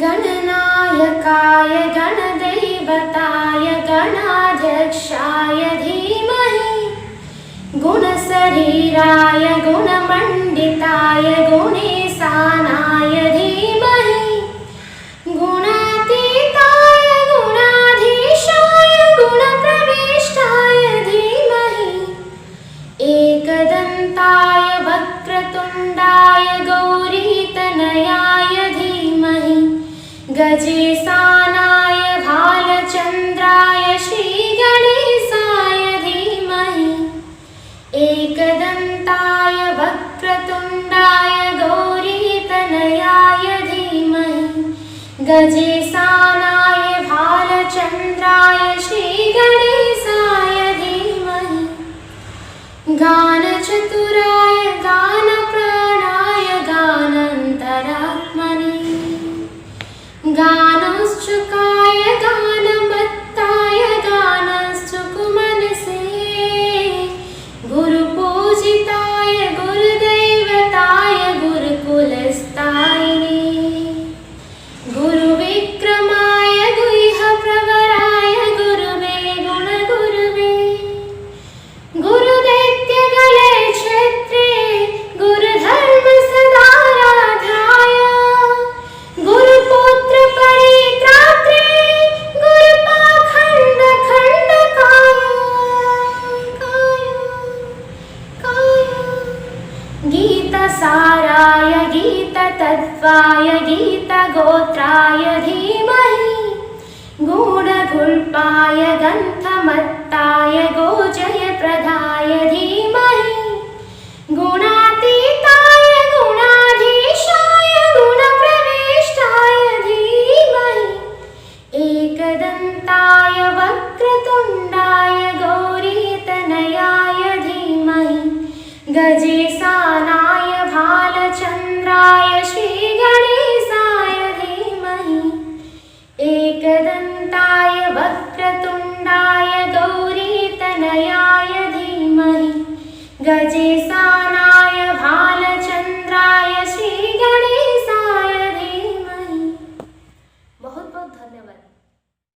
गणनायकाय गणदैवताय गणाध्यक्षाय धीमहि गुणशरीराय गुणमण्डिताय गुणेशानाय धीमहि गुणातीताय गुणाधीशाय गुणप्रविष्टाय धीमहि एकदन्ताय वक्रतुण्डाय गौरीतनयाय धीमहि गजेशानाय भालचन्द्राय श्रीगणेशाय धीमहि एकदन्ताय वक्रतुण्डाय गौरीतनयाय धीमहि गजेशानाय भालचन्द्राय श्रीगणेशाय धीमहि गानचतुराय गानप्राणाय गानान्तरात्मने गानश्चुकाय गानमत्ताय गानश्चुकुमनसे गुरुपूजिताय गुरुदैवताय गुरुकुलस्थायिने गुरुविक्रमाय गुह्यप्रवराय गुरुवे गुणगुरुवे गुरुदैत्यगले क्षेत्रे गुरुधर्मसदाराध्याय गुरुपुत्र परित्रात्रे गुरुपाखण्डखण्डकाय गीतसाराय गीततत्त्वाय गीतगोत्राय धीमहि गूढगुल्पाय गन्धमत्ताय गोजयप्रदाय धीमहि गुणातीताय गुणाधीशाय गुणप्रविष्टाय धीमहि एकदन्ताय वक्रतुण्डाय गौरीतनयाय धीमहि गजेशानाय भालचन्द्राय श्रीगणेशाय धीमहि एकदन्ताय वक्रतुण्डाय गौरीतनयाय धीमहि गजेशानाय